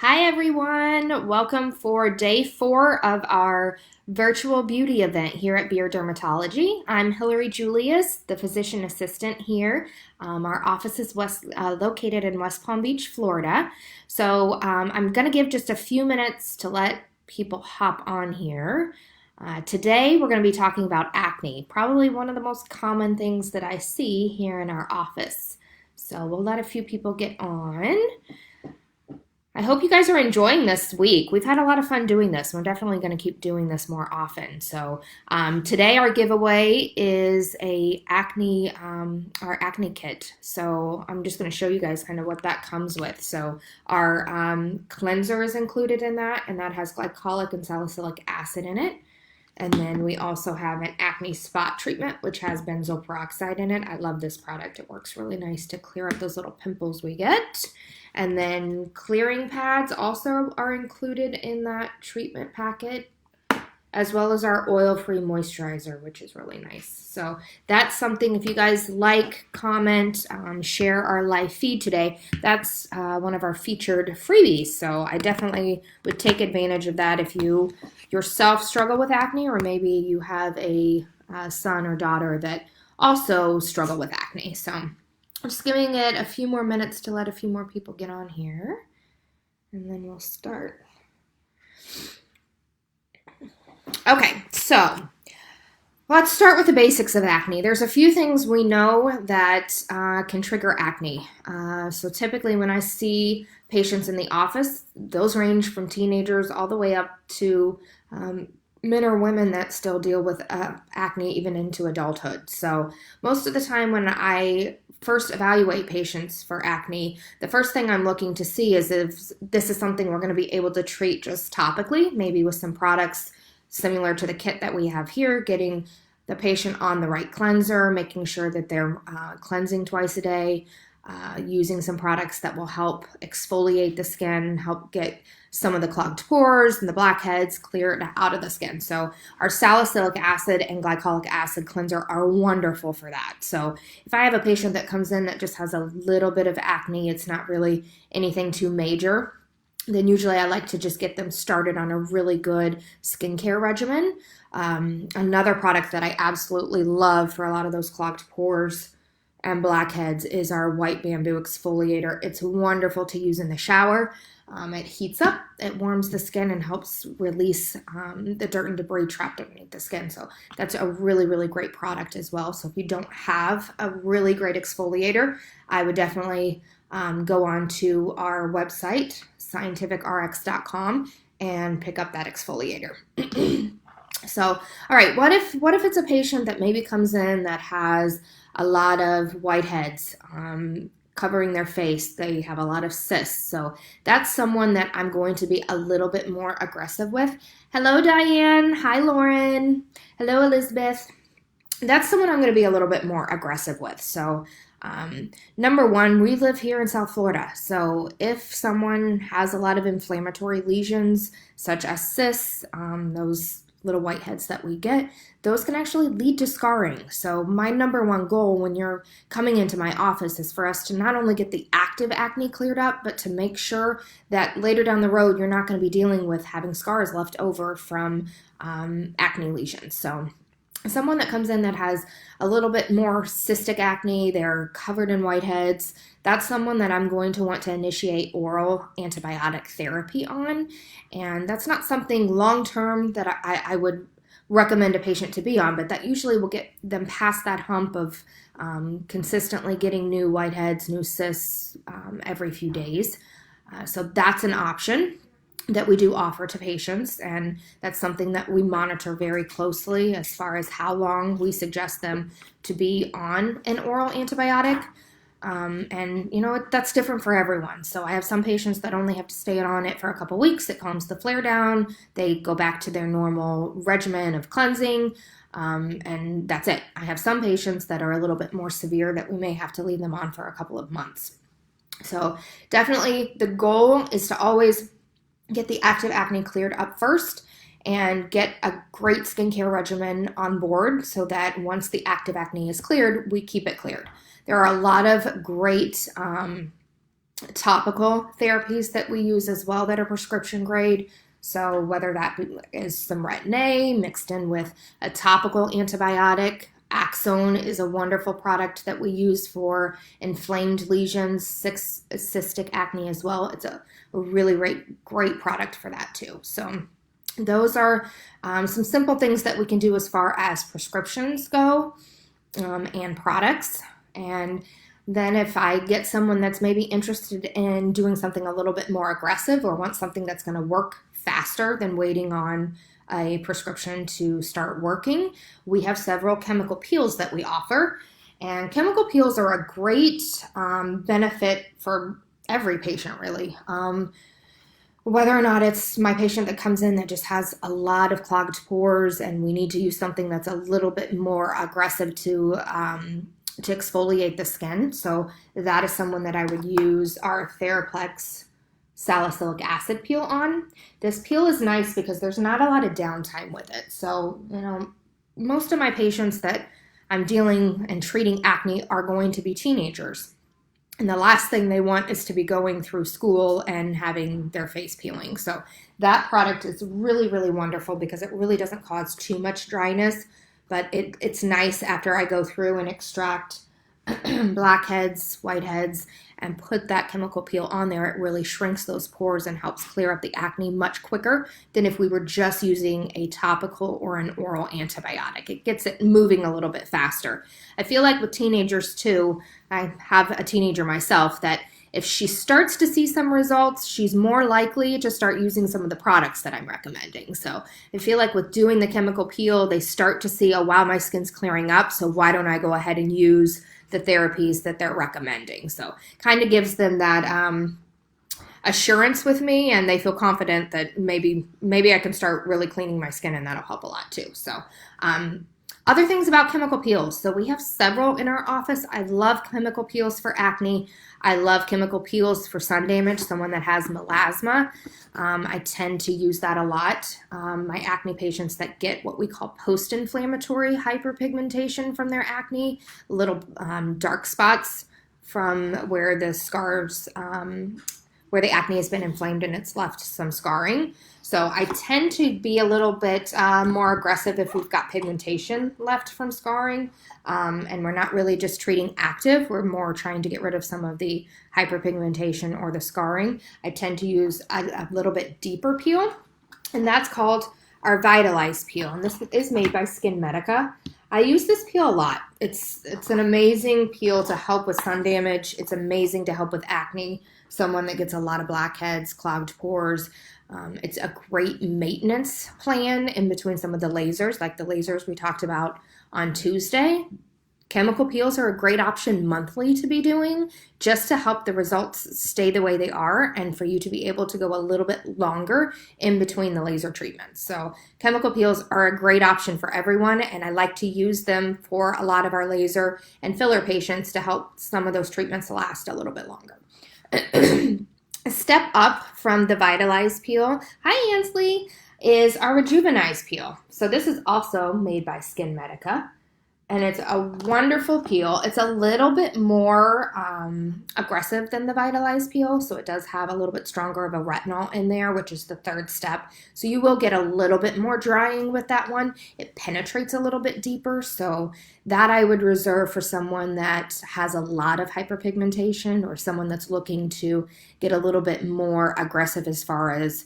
Hi everyone, welcome for day 4 of our virtual beauty event here at Beer Dermatology. I'm Hillary Julius, the physician assistant here. Our office is located in West Palm Beach, Florida. I'm going to give just a few minutes to let people hop on here. Today we're going to be talking about acne, probably one of the most common things that I see here in our office. So we'll let a few people get on. I hope you guys are enjoying this week. We've had a lot of fun doing this. We're definitely going to keep doing this more often. Today our giveaway is our acne kit. So I'm just going to show you guys kind of what that comes with. So our cleanser is included in that, and that has glycolic and salicylic acid in it. And then we also have an acne spot treatment, which has benzoyl peroxide in it. I love this product. It works really nice to clear up those little pimples we get. And then clearing pads also are included in that treatment packet, as well as our oil-free moisturizer, which is really nice. So that's something, if you guys like, comment, share our live feed today, that's one of our featured freebies. So I definitely would take advantage of that if you yourself struggle with acne, or maybe you have a son or daughter that also struggle with acne. So I'm just giving it a few more minutes to let a few more people get on here, and then we'll start. Okay, so let's start with the basics of acne. There's a few things we know that can trigger acne. So typically when I see patients in the office, those range from teenagers all the way up to men or women that still deal with acne even into adulthood. So most of the time when I first evaluate patients for acne, the first thing I'm looking to see is if this is something we're going to be able to treat just topically, maybe with some products similar to the kit that we have here, getting the patient on the right cleanser, making sure that they're cleansing twice a day, using some products that will help exfoliate the skin, help get some of the clogged pores and the blackheads cleared out of the skin. So our salicylic acid and glycolic acid cleanser are wonderful for that. So if I have a patient that comes in that just has a little bit of acne, it's not really anything too major, then usually I like to just get them started on a really good skincare regimen. Another product that I absolutely love for a lot of those clogged pores and blackheads is our white bamboo exfoliator. It's wonderful to use in the shower. It heats up, it warms the skin, and helps release the dirt and debris trapped underneath the skin. So that's a really, really great product as well. So if you don't have a really great exfoliator, I would definitely go on to our website, scientificrx.com, and pick up that exfoliator. So, all right, what if it's a patient that maybe comes in that has a lot of whiteheads covering their face? They have a lot of cysts. So that's someone that I'm going to be a little bit more aggressive with. Hello, Diane. Hi, Lauren. Hello, Elizabeth. That's someone I'm going to be a little bit more aggressive with. So number one, we live here in South Florida. So if someone has a lot of inflammatory lesions, such as cysts, those little whiteheads that we get, those can actually lead to scarring. So my number one goal when you're coming into my office is for us to not only get the active acne cleared up, but to make sure that later down the road, you're not going to be dealing with having scars left over from acne lesions. So someone that comes in that has a little bit more cystic acne, they're covered in whiteheads, that's someone that I'm going to want to initiate oral antibiotic therapy on. And that's not something long-term that I would recommend a patient to be on, but that usually will get them past that hump of consistently getting new whiteheads, new cysts every few days. So that's an option that we do offer to patients, and that's something that we monitor very closely as far as how long we suggest them to be on an oral antibiotic. And you know, that's different for everyone. So I have some patients that only have to stay on it for a couple weeks. It calms the flare down. They go back to their normal regimen of cleansing, and that's it. I have some patients that are a little bit more severe that we may have to leave them on for a couple of months. So definitely the goal is to always get the active acne cleared up first and get a great skincare regimen on board so that once the active acne is cleared, we keep it cleared. There are a lot of great topical therapies that we use as well that are prescription grade. So whether that is some retin-A mixed in with a topical antibiotic. Axone is a wonderful product that we use for inflamed lesions, cystic acne as well. It's a really great product for that too. So those are some simple things that we can do as far as prescriptions go, and products. And then if I get someone that's maybe interested in doing something a little bit more aggressive or wants something that's going to work faster than waiting on a prescription to start working, we have several chemical peels that we offer. And chemical peels are a great benefit for every patient, really. Whether or not it's my patient that comes in that just has a lot of clogged pores and we need to use something that's a little bit more aggressive to exfoliate the skin. So that is someone that I would use our Theraplex salicylic acid peel on. This peel is nice because there's not a lot of downtime with it. So, most of my patients that I'm dealing and treating acne are going to be teenagers. And the last thing they want is to be going through school and having their face peeling. So that product is really, really wonderful because it really doesn't cause too much dryness, but it's nice after I go through and extract blackheads, whiteheads, and put that chemical peel on there. It really shrinks those pores and helps clear up the acne much quicker than if we were just using a topical or an oral antibiotic. It gets it moving a little bit faster. I feel like with teenagers too, I have a teenager myself, that if she starts to see some results, she's more likely to start using some of the products that I'm recommending. So I feel like with doing the chemical peel, they start to see, oh wow, my skin's clearing up, so why don't I go ahead and use the therapies that they're recommending? So kind of gives them that assurance with me, and they feel confident that maybe I can start really cleaning my skin, and that'll help a lot too. So other things about chemical peels. So we have several in our office. I love chemical peels for acne. I love chemical peels for sun damage, someone that has melasma. I tend to use that a lot. My acne patients that get what we call post-inflammatory hyperpigmentation from their acne, little dark spots from where the scars, where the acne has been inflamed and it's left some scarring. So I tend to be a little bit more aggressive if we've got pigmentation left from scarring, and we're not really just treating active. We're more trying to get rid of some of the hyperpigmentation or the scarring. I tend to use a little bit deeper peel, and that's called our Vitalize peel, and this is made by Skin Medica. I use this peel a lot. It's an amazing peel to help with sun damage. It's amazing to help with acne, someone that gets a lot of blackheads, clogged pores. It's a great maintenance plan in between some of the lasers, like the lasers we talked about on Tuesday. Chemical peels are a great option monthly to be doing just to help the results stay the way they are and for you to be able to go a little bit longer in between the laser treatments. So chemical peels are a great option for everyone, and I like to use them for a lot of our laser and filler patients to help some of those treatments last a little bit longer. A step up from the Vitalize peel, hi Ansley, is our Rejuvenize peel. So this is also made by Skin Medica, and it's a wonderful peel. It's a little bit more aggressive than the Vitalize peel, so it does have a little bit stronger of a retinol in there, which is the third step. So you will get a little bit more drying with that one. It penetrates a little bit deeper, so that I would reserve for someone that has a lot of hyperpigmentation or someone that's looking to get a little bit more aggressive as far as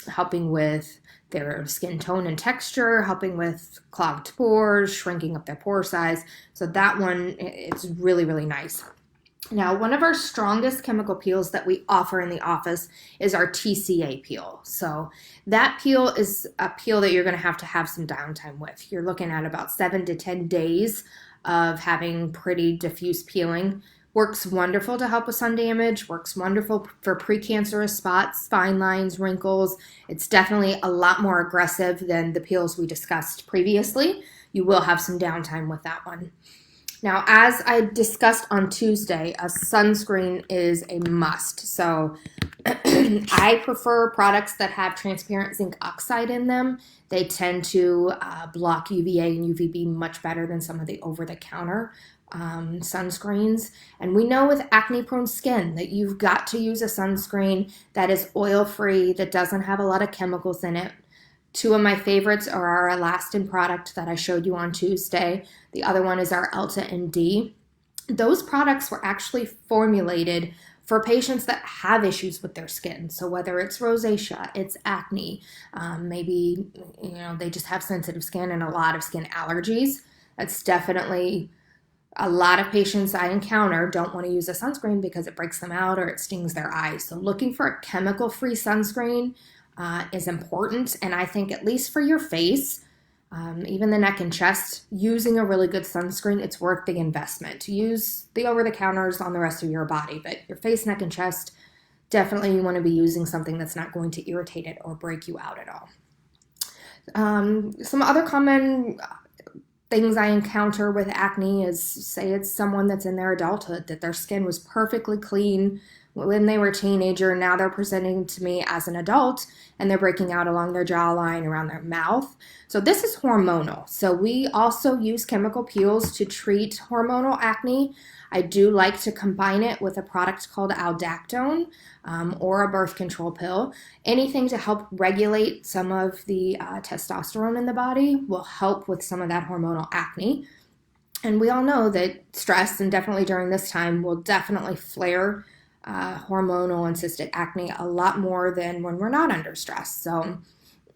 helping with their skin tone and texture, helping with clogged pores, shrinking up their pore size. So that one, it's really, really nice. Now, one of our strongest chemical peels that we offer in the office is our TCA peel. So that peel is a peel that you're going to have some downtime with. You're looking at about 7 to 10 days of having pretty diffuse peeling. Works wonderful to help with sun damage, works wonderful for precancerous spots, fine lines, wrinkles. It's definitely a lot more aggressive than the peels we discussed previously. You will have some downtime with that one. Now, as I discussed on Tuesday, a sunscreen is a must. So I prefer products that have transparent zinc oxide in them. They tend to block UVA and UVB much better than some of the over-the-counter sunscreens. And we know with acne-prone skin that you've got to use a sunscreen that is oil-free, that doesn't have a lot of chemicals in it. Two of my favorites are our Elastin product that I showed you on Tuesday. The other one is our Elta MD. Those products were actually formulated for patients that have issues with their skin. So whether it's rosacea, it's acne, maybe they just have sensitive skin and a lot of skin allergies. That's definitely a lot of patients I encounter don't want to use a sunscreen because it breaks them out or it stings their eyes. So looking for a chemical-free sunscreen is important. And I think at least for your face, even the neck and chest, using a really good sunscreen, it's worth the investment. Use the over-the-counters on the rest of your body, but your face, neck, and chest, definitely you want to be using something that's not going to irritate it or break you out at all. Some other common things I encounter with acne is, say it's someone that's in their adulthood, that their skin was perfectly clean when they were a teenager, and now they're presenting to me as an adult and they're breaking out along their jawline, around their mouth. So this is hormonal. So we also use chemical peels to treat hormonal acne. I do like to combine it with a product called aldactone or a birth control pill. Anything to help regulate some of the testosterone in the body will help with some of that hormonal acne. And we all know that stress, and definitely during this time, will definitely flare hormonal and cystic acne a lot more than when we're not under stress. So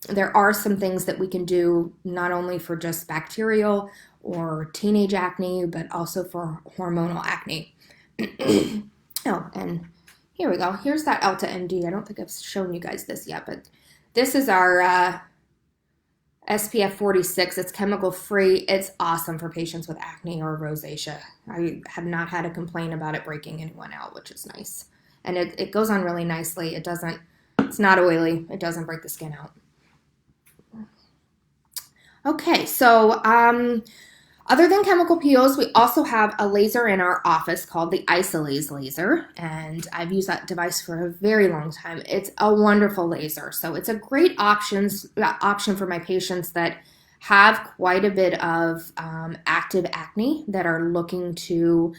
there are some things that we can do not only for just bacterial or teenage acne, but also for hormonal acne. Oh, and here we go. Here's that Elta MD. I don't think I've shown you guys this yet, but this is our SPF 46. It's chemical free. It's awesome for patients with acne or rosacea. I have not had a complaint about it breaking anyone out, which is nice. And it goes on really nicely. It's not oily. It doesn't break the skin out. Okay, so other than chemical peels, we also have a laser in our office called the Isolase laser, and I've used that device for a very long time. It's a wonderful laser, so it's a great option for my patients that have quite a bit of active acne that are looking to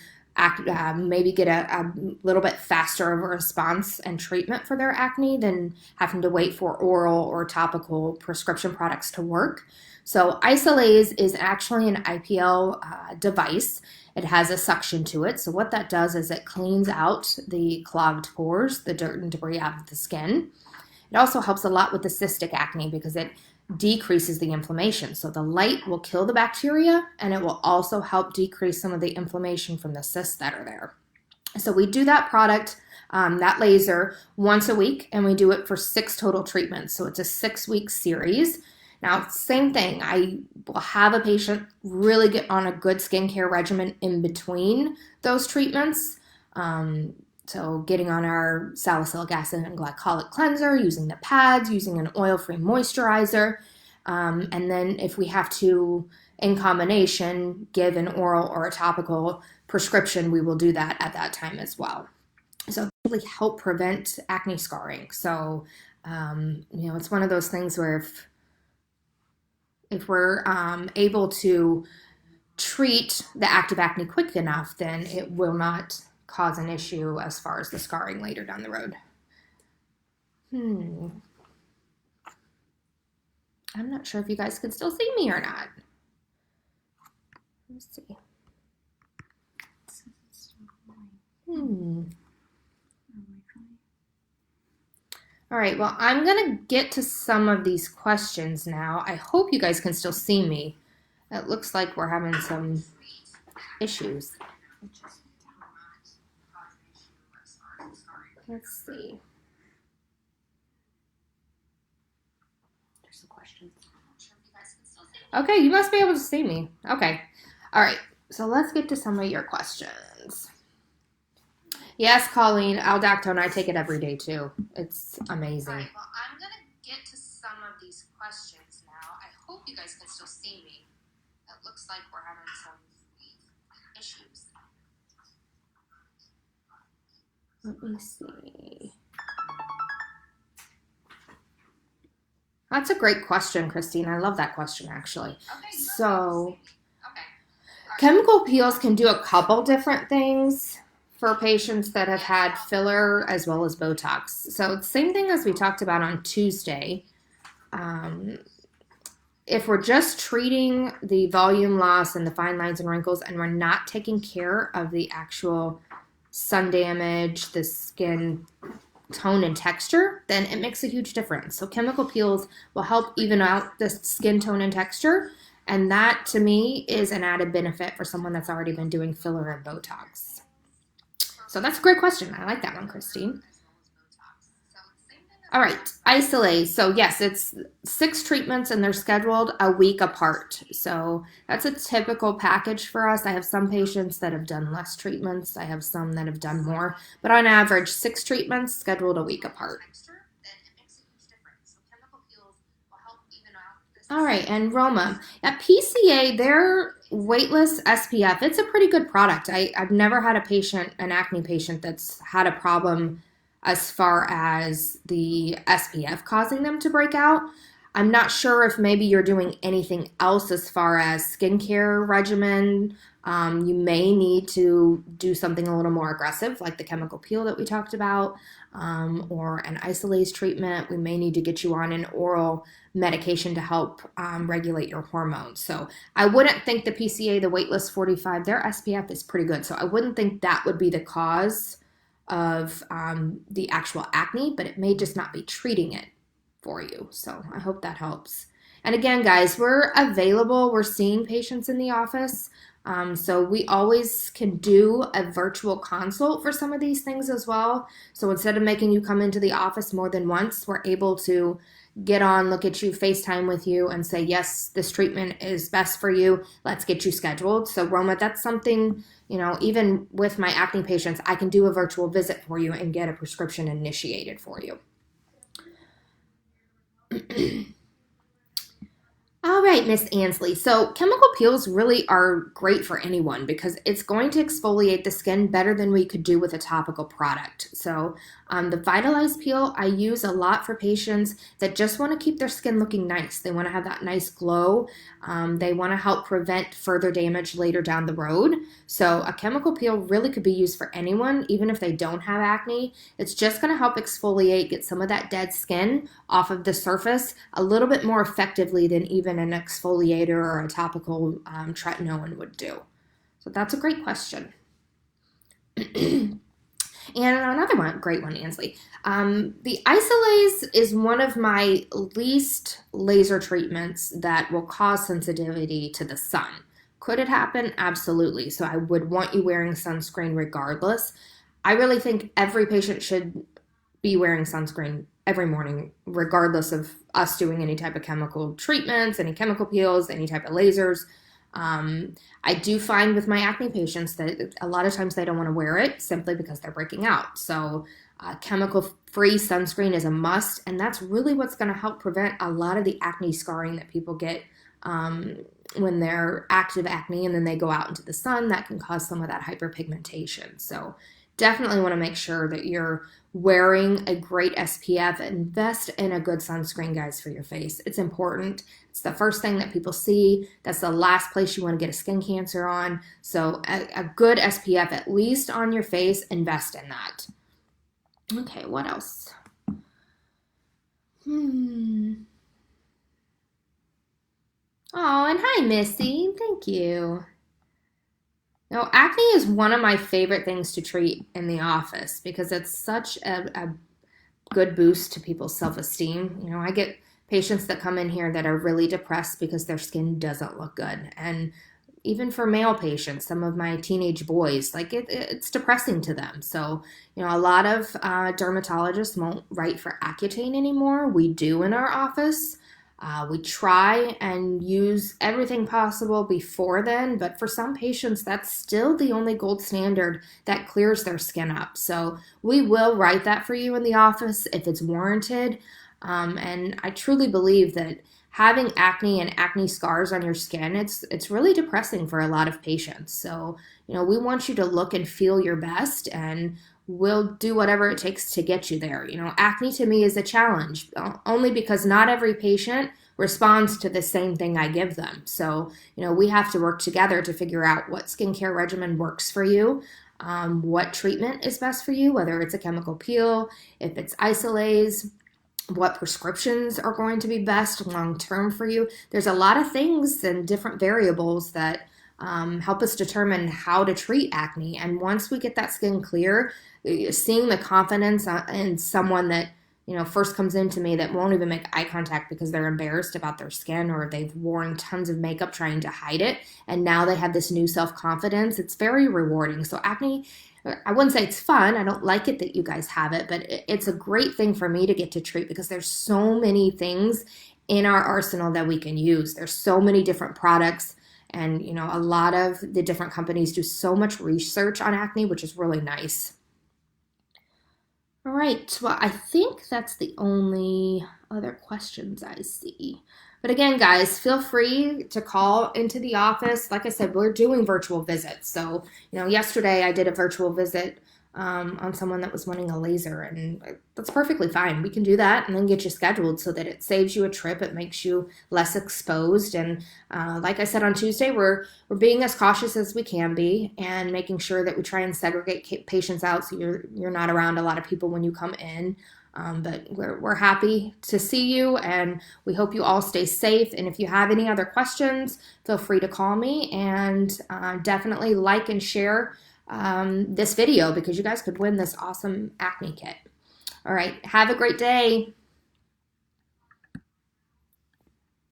maybe get a little bit faster of a response and treatment for their acne than having to wait for oral or topical prescription products to work. So Isolase is actually an IPL device. It has a suction to it. So what that does is it cleans out the clogged pores, the dirt and debris out of the skin. It also helps a lot with the cystic acne because it decreases the inflammation. So the light will kill the bacteria, and it will also help decrease some of the inflammation from the cysts that are there. So we do that product, that laser, once a week, and we do it for 6 total treatments. So it's a 6-week series. Now, same thing, I will have a patient really get on a good skincare regimen in between those treatments. So getting on our salicylic acid and glycolic cleanser, using the pads, using an oil-free moisturizer. And then if we have to, in combination, give an oral or a topical prescription, we will do that at that time as well. So really help prevent acne scarring. So, it's one of those things where if we're able to treat the active acne quick enough, then it will not cause an issue as far as the scarring later down the road. I'm not sure if you guys can still see me or not. Let's see. All right, well, I'm going to get to some of these questions now. I hope you guys can still see me. It looks like we're having some issues. Let's see. There's some questions. Okay, you must be able to see me. Okay. All right, so let's get to some of your questions. Yes, Colleen, aldactone, I take it every day too. It's amazing. All right, well, I'm going to get to some of these questions now. I hope you guys can still see me. It looks like we're having some issues. Let me see. That's a great question, Christine. I love that question, actually. Okay, so, Chemical peels can do a couple different things for patients that have had filler as well as Botox. So, same thing as we talked about on Tuesday. Um, if we're just treating the volume loss and the fine lines and wrinkles and we're not taking care of the actual sun damage, the skin tone and texture, then it makes a huge difference. So chemical peels will help even out the skin tone and texture. And that to me is an added benefit for someone that's already been doing filler and Botox. So that's a great question. I like that one, Christine. All right, isolate. So yes, it's 6 treatments and they're scheduled a week apart. So that's a typical package for us. I have some patients that have done less treatments. I have some that have done more, but on average, 6 treatments scheduled a week apart. All right, and Roma. At PCA, their weightless SPF, it's a pretty good product. I've never had a patient, an acne patient, that's had a problem as far as the SPF causing them to break out. I'm not sure if maybe you're doing anything else as far as skincare regimen. You may need to do something a little more aggressive, like the chemical peel that we talked about, or an isolase treatment. We may need to get you on an oral medication to help regulate your hormones. So I wouldn't think the PCA, the weightless 45, their SPF is pretty good. So I wouldn't think that would be the cause of the actual acne, but it may just not be treating it for you. So I hope that helps. And again, guys, we're available. We're seeing patients in the office. So we always can do a virtual consult for some of these things as well. So instead of making you come into the office more than once, we're able to get on, look at you, FaceTime with you, and say, yes, this treatment is best for you. Let's get you scheduled. So, Roma, that's something, even with my acne patients, I can do a virtual visit for you and get a prescription initiated for you. All right, Miss Ansley. So chemical peels really are great for anyone because it's going to exfoliate the skin better than we could do with a topical product. So the Vitalize peel I use a lot for patients that just want to keep their skin looking nice. They want to have that nice glow. They want to help prevent further damage later down the road. So a chemical peel really could be used for anyone, even if they don't have acne. It's just going to help exfoliate, get some of that dead skin off of the surface a little bit more effectively than even an exfoliator or a topical tretinoin would do. So that's a great question. And another one, great one, Ansley. The isolase is one of my least laser treatments that will cause sensitivity to the sun. Could it happen? Absolutely. So I would want you wearing sunscreen regardless. I really think every patient should be wearing sunscreen every morning, regardless of us doing any type of chemical treatments, any chemical peels, any type of lasers. I do find with my acne patients that a lot of times they don't want to wear it simply because they're breaking out. So chemical-free sunscreen is a must, and that's really what's going to help prevent a lot of the acne scarring that people get when they're active acne and then they go out into the sun. That can cause some of that hyperpigmentation. So definitely want to make sure that you're wearing a great SPF. Invest in a good sunscreen, guys, for your face. It's important. It's the first thing that people see. That's the last place you want to get a skin cancer on. So a good SPF, at least on your face, invest in that. Okay, what else? Oh, and hi, Missy. Thank you. Now, acne is one of my favorite things to treat in the office because it's such a good boost to people's self-esteem. I get patients that come in here that are really depressed because their skin doesn't look good. And even for male patients, some of my teenage boys, like it's depressing to them. So, a lot of dermatologists won't write for Accutane anymore. We do in our office. We try and use everything possible before then, but for some patients, that's still the only gold standard that clears their skin up. So we will write that for you in the office if it's warranted. And I truly believe that having acne and acne scars on your skin, it's really depressing for a lot of patients. So, we want you to look and feel your best, and we'll do whatever it takes to get you there. Acne to me is a challenge, only because not every patient responds to the same thing I give them. So, we have to work together to figure out what skincare regimen works for you, what treatment is best for you, whether it's a chemical peel, if it's isolase, what prescriptions are going to be best long term for you. There's a lot of things and different variables that help us determine how to treat acne. And once we get that skin clear, seeing the confidence in someone that first comes into me that won't even make eye contact because they're embarrassed about their skin or they've worn tons of makeup trying to hide it, and now they have this new self-confidence, it's very rewarding. So acne, I wouldn't say it's fun. I don't like it that you guys have it, but it's a great thing for me to get to treat because there's so many things in our arsenal that we can use. There's so many different products, and a lot of the different companies do so much research on acne, which is really nice. All right, well, I think that's the only other questions I see. But again, guys, feel free to call into the office. Like I said, we're doing virtual visits. So, yesterday I did a virtual visit on someone that was wanting a laser, and that's perfectly fine. We can do that and then get you scheduled so that it saves you a trip. It makes you less exposed. And like I said on Tuesday, we're being as cautious as we can be and making sure that we try and segregate patients out so you're not around a lot of people when you come in. But we're happy to see you, and we hope you all stay safe. And if you have any other questions, feel free to call me, and definitely like and share this video because you guys could win this awesome acne kit. All right, have a great day.